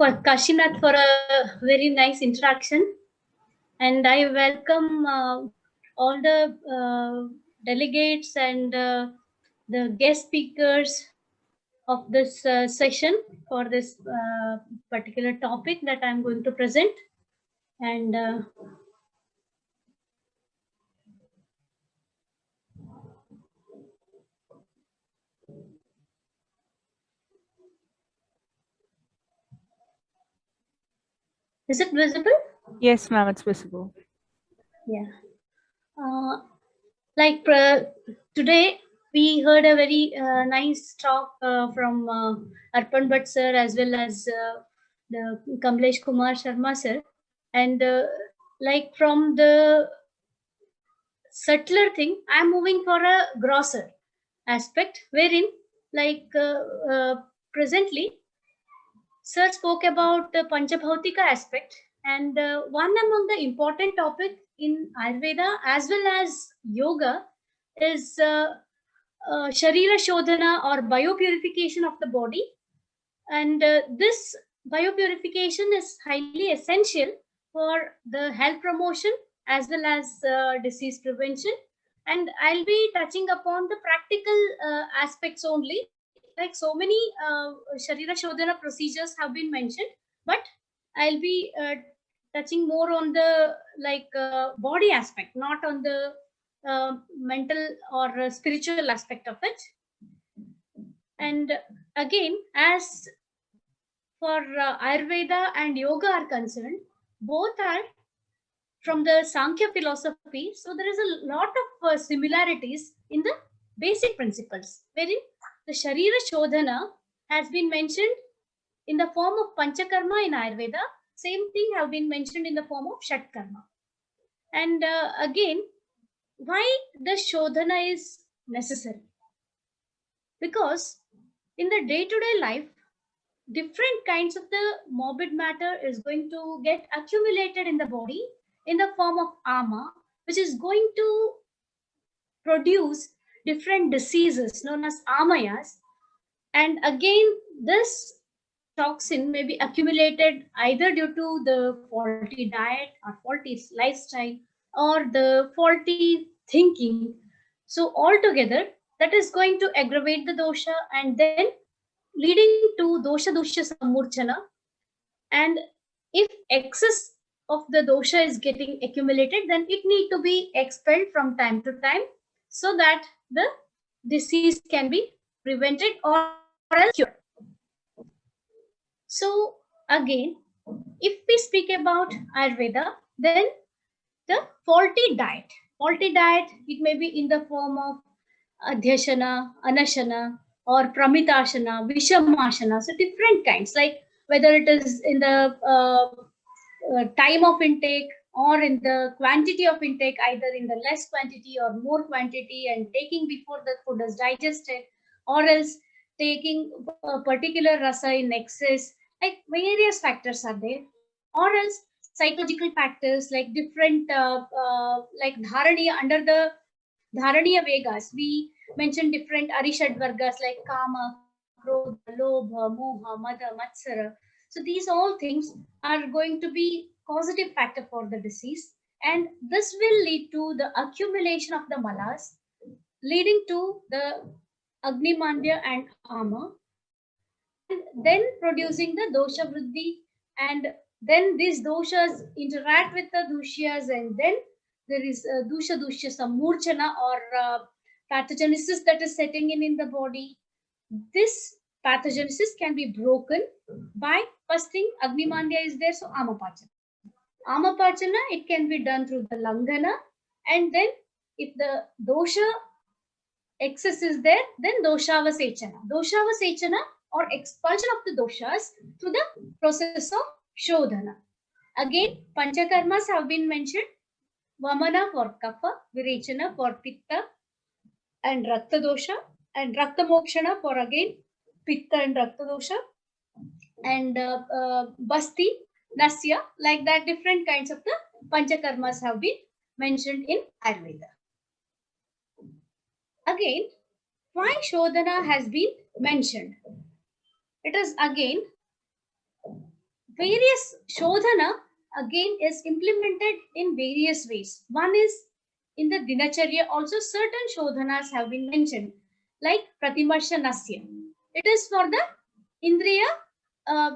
Kashinath for a very nice introduction, and I welcome all the delegates and the guest speakers of this session for this particular topic that I'm going to present. And is it visible? Yes, ma'am, it's visible. Yeah. Today, we heard a very nice talk from Arpan Bhatt sir as well as the Kamlesh Kumar Sharma sir. And like from the subtler thing, I'm moving for a grosser aspect wherein presently, sir spoke about the Panchabhautika aspect, and one among the important topic in Ayurveda as well as yoga is Sharira Shodhana or biopurification of the body. And this biopurification is highly essential for the health promotion as well as disease prevention. And I'll be touching upon the practical aspects only. Like so many Sharira Shodhana procedures have been mentioned, but I'll be touching more on the body aspect, not on the mental or spiritual aspect of it. And again, as for Ayurveda and yoga are concerned, both are from the Sankhya philosophy. So there is a lot of similarities in the basic principles, wherein the Sharira Shodhana has been mentioned in the form of Panchakarma in Ayurveda. Same thing have been mentioned in the form of Shatkarma. And again, why the Shodhana is necessary? Because in the day-to-day life, different kinds of the morbid matter is going to get accumulated in the body in the form of ama, which is going to produce different diseases known as amayas. And again, this toxin may be accumulated either due to the faulty diet or faulty lifestyle or the faulty thinking. So altogether, that is going to aggravate the dosha and then leading to dosha dusha samurchana. And if excess of the dosha is getting accumulated, then it need to be expelled from time to time so that the disease can be prevented or else cured. So again, if we speak about Ayurveda, then the faulty diet, it may be in the form of adhyashana, anashana, or pramitashana, vishamashana. So different kinds, like whether it is in the time of intake or in the quantity of intake, either in the less quantity or more quantity, and taking before the food is digested, or else taking a particular rasa in excess. Like various factors are there, or else psychological factors like different like dharaniya. Under the dharaniya vegas, we mentioned different arishad vargas like kama, krodha, lobha, moha, mada, matsara. So these all things are going to be causative factor for the disease, and this will lead to the accumulation of the malas, leading to the Agni-mandya and ama, and then producing the dosha vriddhi, and then these doshas interact with the dushyas, and then there is dusha dushya samurchana or pathogenesis that is setting in the body. This pathogenesis can be broken by first thing Agni-mandya is there, so Amapachana. Amapachana, it can be done through the Langana, and then if the dosha excess is there, then Doshavasechana. Doshavasechana or expulsion of the doshas through the process of Shodhana. Again, Panchakarmas have been mentioned. Vamana for Kapha, Virechana for Pitta and Rakta dosha, and Rakta Mokshana for again Pitta and Rakta dosha, and Basti, Nasya, like that different kinds of the Panchakarmas have been mentioned in Ayurveda. Again, why Shodhana has been mentioned? It is again various shodhana again is implemented in various ways. One is in the dinacharya also certain shodhanas have been mentioned, like pratimarshanasya. It is for the indriya, uh,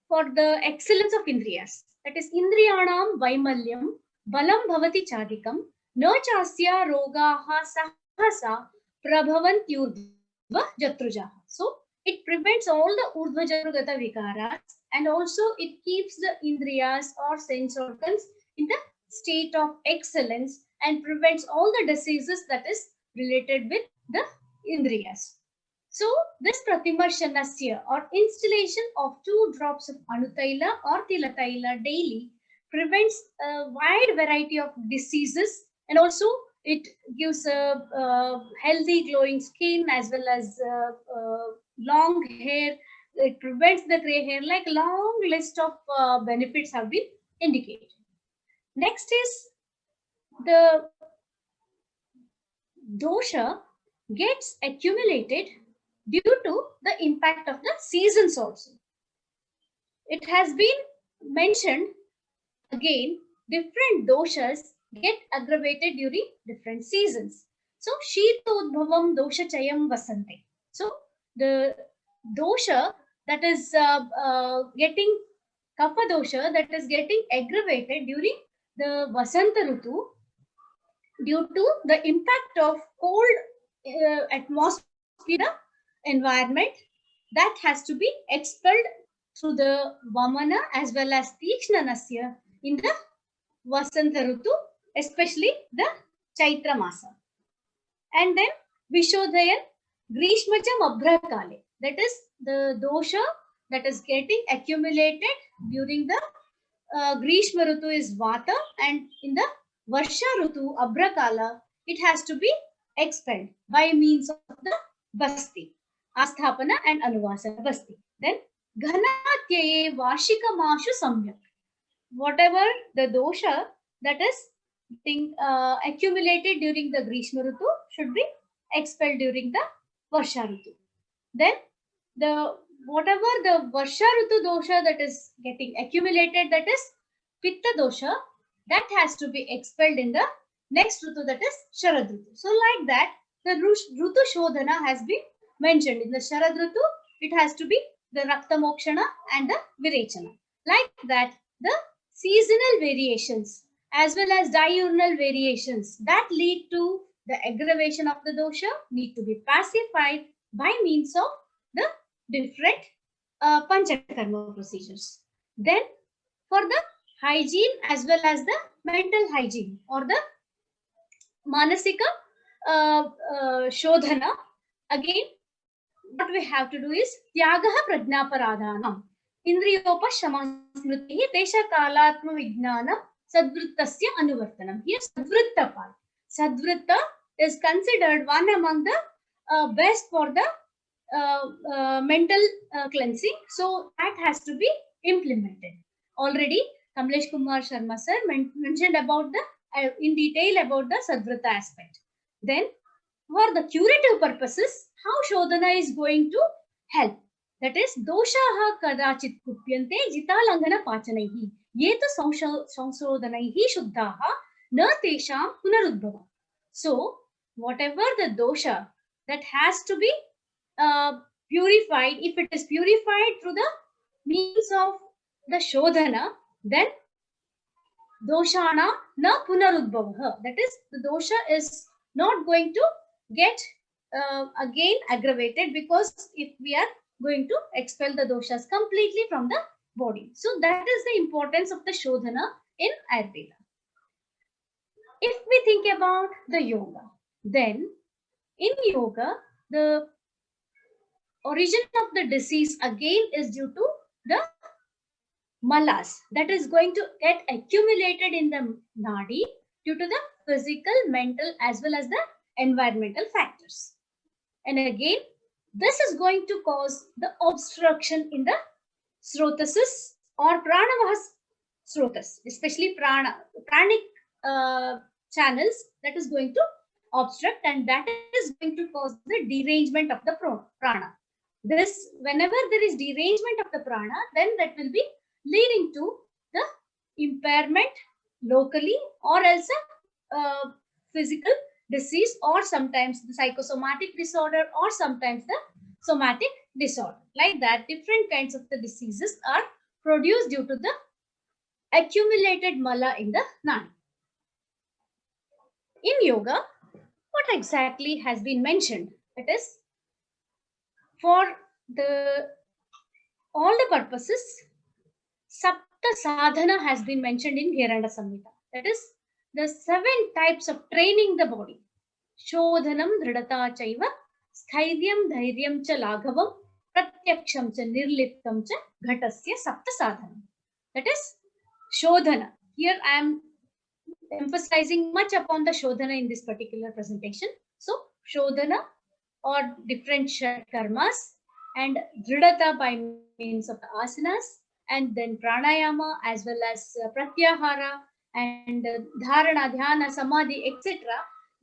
for the excellence of indriyas. That is indriyanam vaimalyam balam bhavati chadikam no chasya rogaha sahasa prabhavantyurdva jatrujaha. So it prevents all the urdhva jatrugata vikaras, and also it keeps the indriyas or sense organs in the state of excellence and prevents all the diseases that is related with the indriyas. So this pratimarshanasya or installation of 2 drops of anutaila or tilataila daily prevents a wide variety of diseases, and also it gives a healthy glowing skin as well as long hair. It prevents the gray hair, like long list of benefits have been indicated. Next is the dosha gets accumulated due to the impact of the seasons also. It has been mentioned again, different doshas get aggravated during different seasons. So, Shitodbhavam dosha chayam vasante. So, the dosha that is getting kapha dosha that is getting aggravated during the Vasanta Rutu due to the impact of cold atmosphere, the environment, that has to be expelled through the Vamana as well as Tikshnanasya in the Vasanta Rutu, especially the Chaitra Masa. And then Vishodhayan Grishmacham Abhrakale, that is the dosha that is getting accumulated during the Grishma Rutu is Vata, and in the Varsha Rutu, Abhrakala, it has to be expelled by means of the Basti, Asthapana and Anuvasana Basti. Then Ghanatyaye Vashika Mashu Samyak. Whatever the dosha that is being accumulated during the Grishma Rutu should be expelled during the Varsha Rutu. Then the whatever the Varsha Rutu dosha that is getting accumulated, that is Pitta dosha, that has to be expelled in the next Rutu, that is Sharad Rutu. So like that, the Rutu Shodhana has been mentioned. In the Sharad Rutu, it has to be the Rakta Mokshana and the Virechana. Like that, the seasonal variations as well as diurnal variations that lead to the aggravation of the dosha need to be pacified by means of the different panchakarma procedures. Then for the hygiene as well as the mental hygiene or the manasika shodhana, again what we have to do is tyagaha prajnaparadhanam indriyopashama smritihi tesha kalatma vijnanam sadvrittasya anuvartanam. Here sadvritta part. Sadvritta is considered one among the best for the mental cleansing. So that has to be implemented. Already Kamlesh Kumar Sharma sir mentioned about the in detail about the Sadvrita aspect. Then for the curative purposes, how Shodhana is going to help. That is, doshaha kadachit kupyante jitalangana pachanaihi. Yeta samshodhanaihi shuddhaha na tesham punarudbhava. So, whatever the dosha that has to be purified, if it is purified through the means of the Shodhana, then doshana na punarudbhava. That is, the dosha is not going to get again aggravated, because if we are going to expel the doshas completely from the body. So that is the importance of the Shodhana in Ayurveda. If we think about the yoga, then in yoga, the origin of the disease again is due to the malas that is going to get accumulated in the nadi due to the physical, mental as well as the environmental factors. And again, this is going to cause the obstruction in the srotasis or pranavahas srotas, especially pranic channels, that is going to obstruct, and that is going to cause the derangement of the prana. This, whenever there is derangement of the prana, then that will be leading to the impairment locally or else a physical disease, or sometimes the psychosomatic disorder, or sometimes the somatic disorder. Like that, different kinds of the diseases are produced due to the accumulated mala in the nadi. In yoga, what exactly has been mentioned? It is for the all the purposes, Sapta Sadhana has been mentioned in Gheranda Samhita. That is the 7 types of training the body. Shodhanam Dridata Chaiva, Sthaidhyam Dhairyam Cha Laghavam, Pratyaksham Cha Nirliptam Cha Ghatasya Sapta Sadhana. That is Shodhana. Here I am emphasizing much upon the Shodhana in this particular presentation. So, Shodhana or different karmas, and Dridata by means of the asanas, and then pranayama as well as pratyahara and dharana, dhyana, samadhi, etc.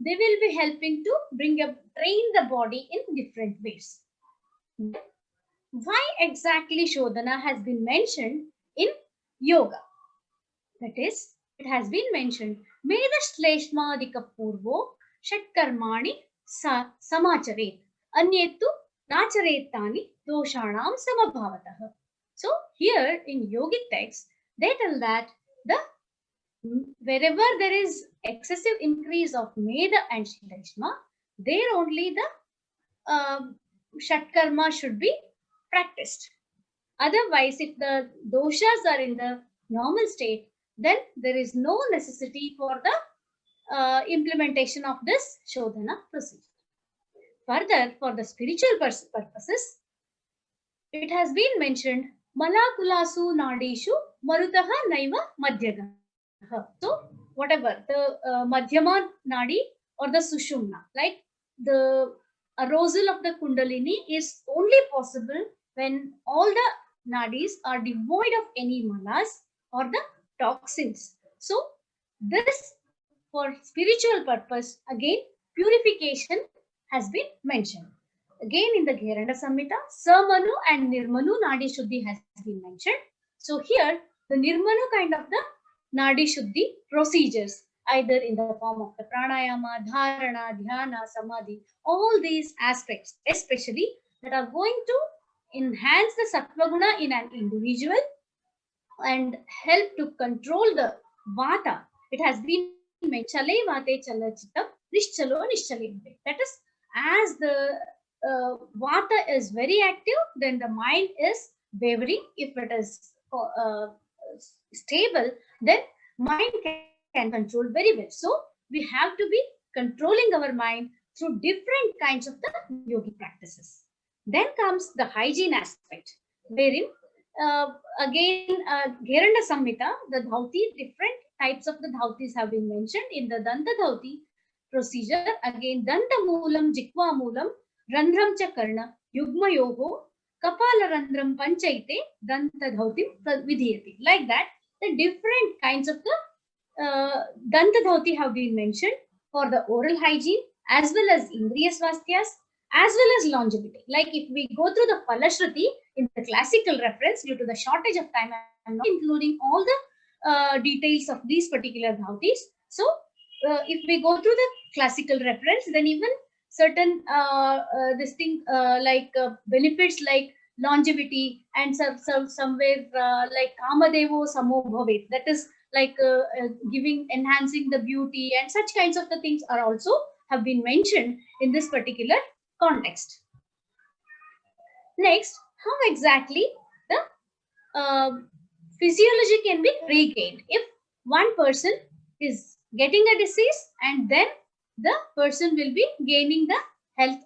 They will be helping to train the body in different ways. Why exactly Shodhana has been mentioned in yoga? That is, it has been mentioned, Meda Shleshmadika Purvo Shatkarmani Samacharet Anyettu Nacharetani Doshanam Samabhavatah. So here in yogic texts, they tell that wherever there is excessive increase of Meda and Shleshma, there only the Shatkarma should be practiced. Otherwise, if the doshas are in the normal state, then there is no necessity for the implementation of this Shodhana procedure. Further, for the spiritual purposes, it has been mentioned, Malakulasu Nadishu Marutaha Naiva Madhyagaha. So, whatever, the Madhyama Nadi or the Sushumna, like the arousal of the Kundalini is only possible when all the nadis are devoid of any malas or the toxins. So, this for spiritual purpose, again, purification has been mentioned. Again, in the Gheranda Samhita, Samanu and Nirmanu Nadi Shuddhi has been mentioned. So, here, the Nirmanu kind of the Nadi Shuddhi procedures, either in the form of the pranayama, dharana, dhyana, samadhi, all these aspects, especially that are going to enhance the sattva guna in an individual and help to control the vata. It has been mentioned, chale vate chalachittam, nischalo nischale. That is, as the vata is very active, then the mind is wavering. If it is stable, then mind can control very well. So we have to be controlling our mind through different kinds of the yogic practices. Then comes the hygiene aspect, wherein again, Gheranda Samhita, the dhauti, different types of the dhautis have been mentioned in the Danta dhauti procedure. Again, Danta Moolam, Jikva Moolam, Randram Chakarna, Yugma Yoho, Kapala Randram Panchaite, Danta dhauti Vidhiyati. Like that, the different kinds of the Danta dhauti have been mentioned for the oral hygiene as well as Indriya Swastyas, as well as longevity. Like if we go through the Falashruti in the classical reference, due to the shortage of time, I am not including all the details of these particular dhautis. So, if we go through the classical reference, then even certain this thing benefits like longevity and somewhere like Kamadevo Samo Bhavet, that is like enhancing the beauty, and such kinds of the things are also have been mentioned in this particular context. Next, how exactly the physiology can be regained if one person is getting a disease and then the person will be gaining the health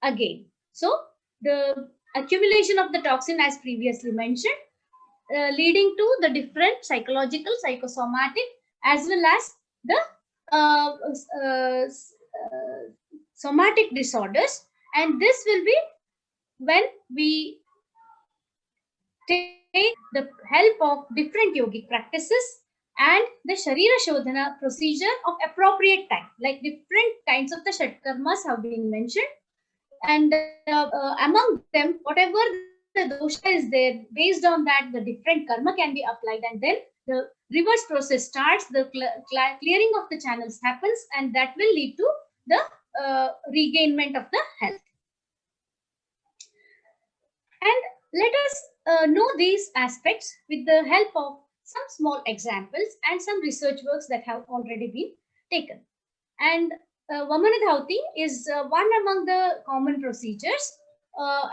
again. So, the accumulation of the toxin, as previously mentioned, leading to the different psychological, psychosomatic, as well as the somatic disorders, and this will be when we take the help of different yogic practices and the Sharira Shodhana procedure of appropriate time. Like different kinds of the Shatkarmas have been mentioned, and among them, whatever the dosha is there, based on that, the different karma can be applied, and then the reverse process starts. The clearing of the channels happens, and that will lead to the regainment of the health. And let us know these aspects with the help of some small examples and some research works that have already been taken. And Vamanadhauti is one among the common procedures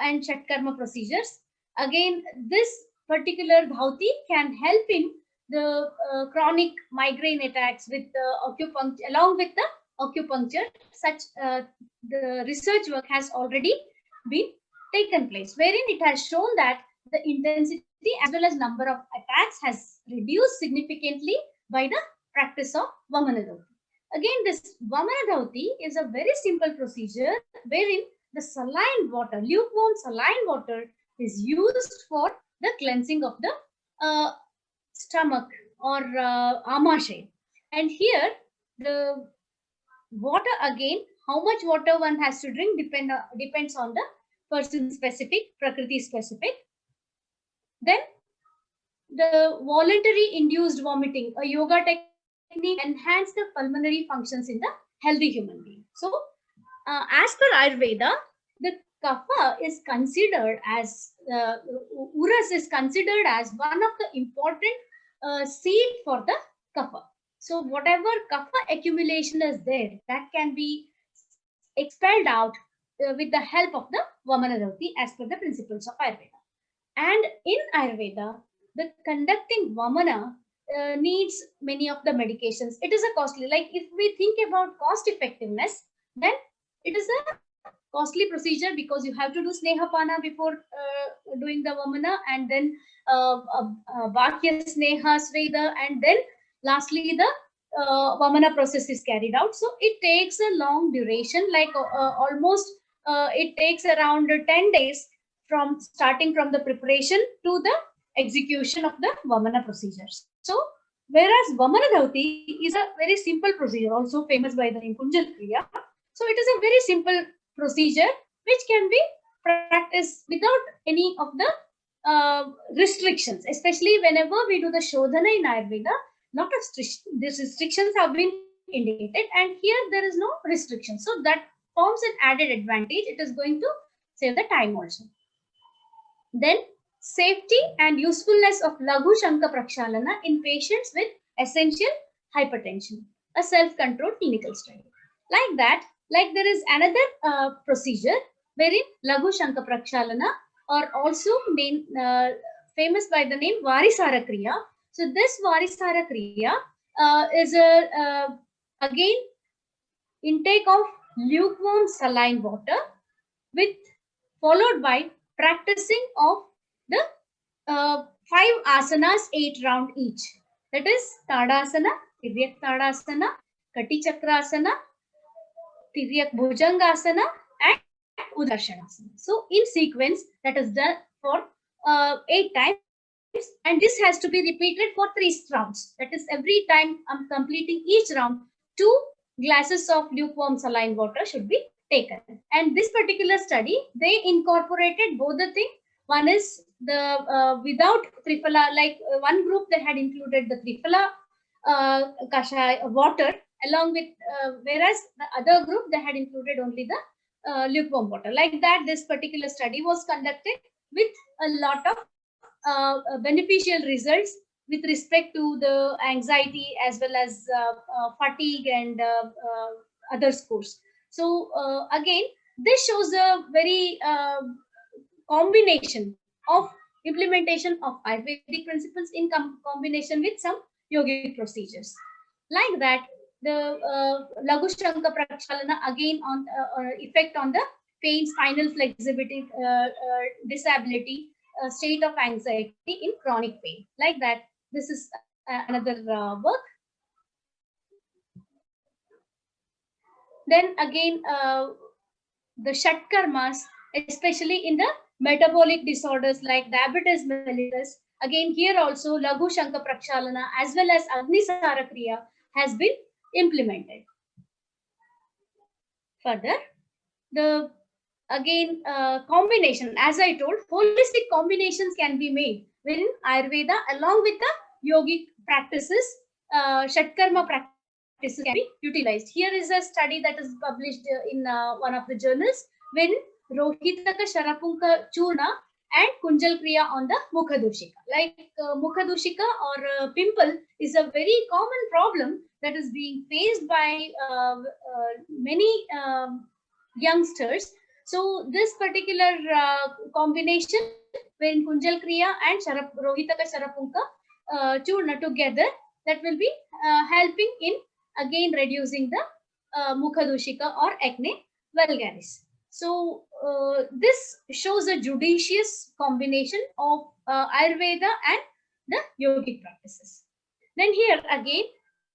and Shatkarma procedures. Again, this particular dhauti can help in the chronic migraine attacks with acupuncture, along with the acupuncture. Such the research work has already been taken place, wherein it has shown that the intensity as well as number of attacks has reduced significantly by the practice of Vamanadhauti. Again, this Vamanadhauti is a very simple procedure wherein the saline water, lukewarm saline water, is used for the cleansing of the stomach or amashay. And here the water, again, how much water one has to drink depends on the person specific, prakriti specific. Then the voluntary induced vomiting, a yoga technique, enhance the pulmonary functions in the healthy human being. So as per Ayurveda, the kapha is considered as uras is considered as one of the important seed for the kapha. So whatever kapha accumulation is there, that can be expelled out with the help of the Vamanadhauti as per the principles of Ayurveda. And in Ayurveda, the conducting Vamana needs many of the medications. It is a costly, like if we think about cost effectiveness, then it is a costly procedure because you have to do Snehapana before doing the Vamana, and then Bhakya Sneha Sveda, and then lastly the Vamana process is carried out. So it takes a long duration, like almost it takes around 10 days from starting from the preparation to the execution of the Vamana procedures. So whereas Vamanadhauti is a very simple procedure, also famous by the name Kunjal Kriya. So it is a very simple procedure which can be practiced without any of the restrictions, especially whenever we do the Shodhana in Ayurveda. Lot of these restrictions have been indicated, and here there is no restriction. So that forms an added advantage. It is going to save the time also. Then safety and usefulness of Laghu Shanka Prakshalana in patients with essential hypertension, a self-controlled clinical study. Like that, like there is another procedure wherein Laghu Shanka Prakshalana are also famous by the name Varisara Kriya. So this Varisara Kriya is again intake of lukewarm saline water with followed by practicing of the 5 asanas, 8 round each. That is Tadasana, Tiryak Tadasana, Kati Chakrasana, Tiryak Bhujangasana, and Udarashanasana. So in sequence, that is done for 8 times, and this has to be repeated for 3 rounds. That is, every time I'm completing each round, 2 glasses of lukewarm saline water should be taken. And this particular study, they incorporated both the things. One is the without Triphala, like one group they had included the Triphala Kashaya water along with, whereas the other group they had included only the lukewarm water. Like that, this particular study was conducted with a lot of beneficial results with respect to the anxiety as well as fatigue and other scores. So again, this shows a very combination of implementation of Ayurvedic principles in combination with some yogic procedures. Like that, the Laghu Shanka Prakshalana again on effect on the pain, spinal flexibility, disability, state of anxiety in chronic pain. Like that, this is another work. Then again, the Shatkarmas, especially in the metabolic disorders like diabetes mellitus. Again, here also Laghu Shanka Prakshalana as well as Agnisara Kriya has been implemented. Further, the again, combination, as I told, holistic combinations can be made within Ayurveda along with the yogic practices. Shatkarma practices can be utilized. Here is a study that is published in one of the journals when Rohitaka Sharapunka Churna and Kunjal Kriya on the Mukhadushika. Like Mukhadushika or pimple is a very common problem that is being faced by many youngsters. So this particular combination when Kunjal Kriya and Rohitaka Sharapunka Churna together, that will be helping in again reducing the Mukhadushika or acne vulgaris. So this shows a judicious combination of Ayurveda and the yogic practices. Then here again,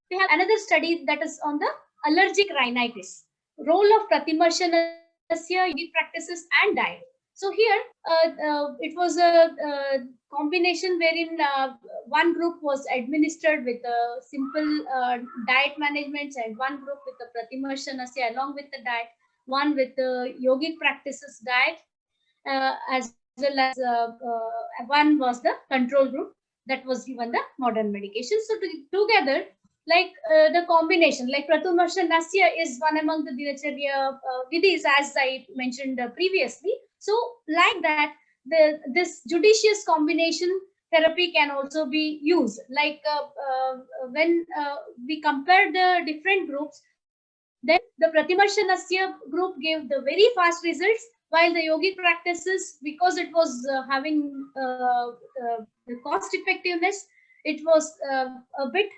we have another study that is on the allergic rhinitis, role of Pratimarshana, yogic practices and diet. So here it was a combination wherein one group was administered with a simple diet management and one group with the Pratimarshana along with the diet, one with the yogic practices diet, as well as one was the control group that was given the modern medication. So together, like the combination, like Pratimarshana is one among the Dinacharya vidhis, as I mentioned previously. So like that, this judicious combination therapy can also be used. Like when we compare the different groups, then the Pratimarshana group gave the very fast results, while the yogic practices, because it was having the cost effectiveness, it was a bit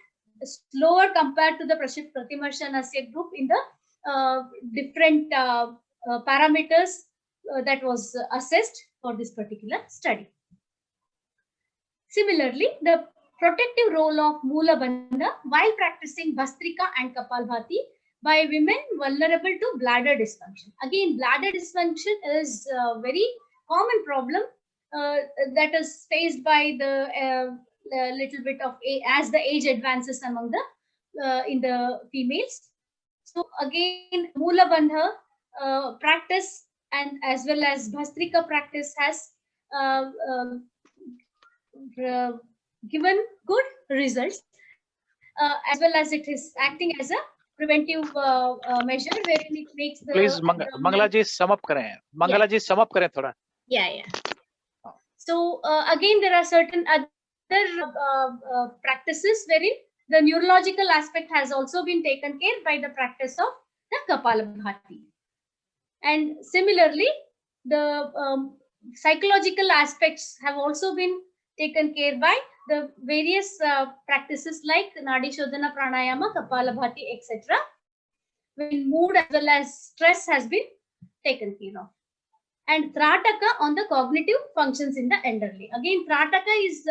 slower compared to the Pratimarshana group in the different parameters that was assessed for this particular study. Similarly, the protective role of Mula Bandha while practicing Bhastrika and Kapalbhati by women vulnerable to bladder dysfunction. Again, bladder dysfunction is a very common problem that is faced by the little bit of as the age advances among the in the females. So again, Mula Bandha practice and as well as Bhastrika practice has given good results, as well as it is acting as a preventive measure wherein it makes the. Please, Mangala ji, sum up करें. Mangala ji, sum up करें थोड़ा. Yeah. So again, there are certain other practices wherein the neurological aspect has also been taken care by the practice of the Kapalabhati. And similarly, the psychological aspects have also been taken care by the various practices like Nadi Shodhana, Pranayama, Kapalabhati, etc. When mood as well as stress has been taken care of. And Trataka on the cognitive functions in the elderly. Again, Trataka is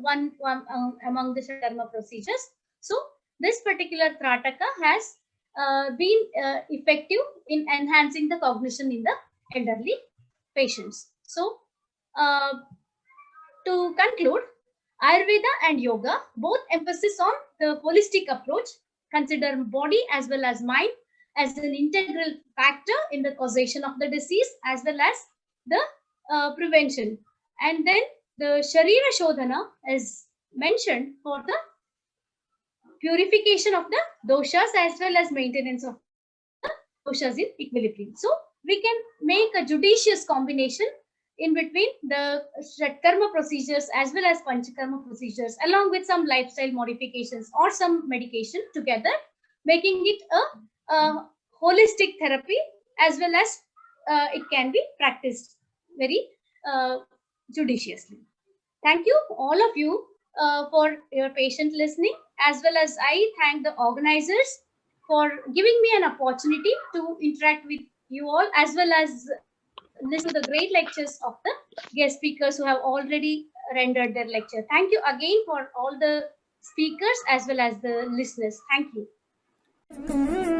one among the Shatkarma procedures. So this particular Trataka has been effective in enhancing the cognition in the elderly patients. So to conclude, Ayurveda and yoga both emphasis on the holistic approach, consider body as well as mind as an integral factor in the causation of the disease as well as the prevention. And then the Sharira Shodhana is mentioned for the purification of the doshas as well as maintenance of the doshas in equilibrium. So we can make a judicious combination in between the Shatkarma procedures as well as Panchakarma procedures, along with some lifestyle modifications or some medication together, making it a holistic therapy as well as it can be practiced very judiciously. Thank you, all of you, for your patient listening, as well as I thank the organizers for giving me an opportunity to interact with you all, as well as listen to the great lectures of the guest speakers who have already rendered their lecture. Thank you again for all the speakers as well as the listeners. Thank you.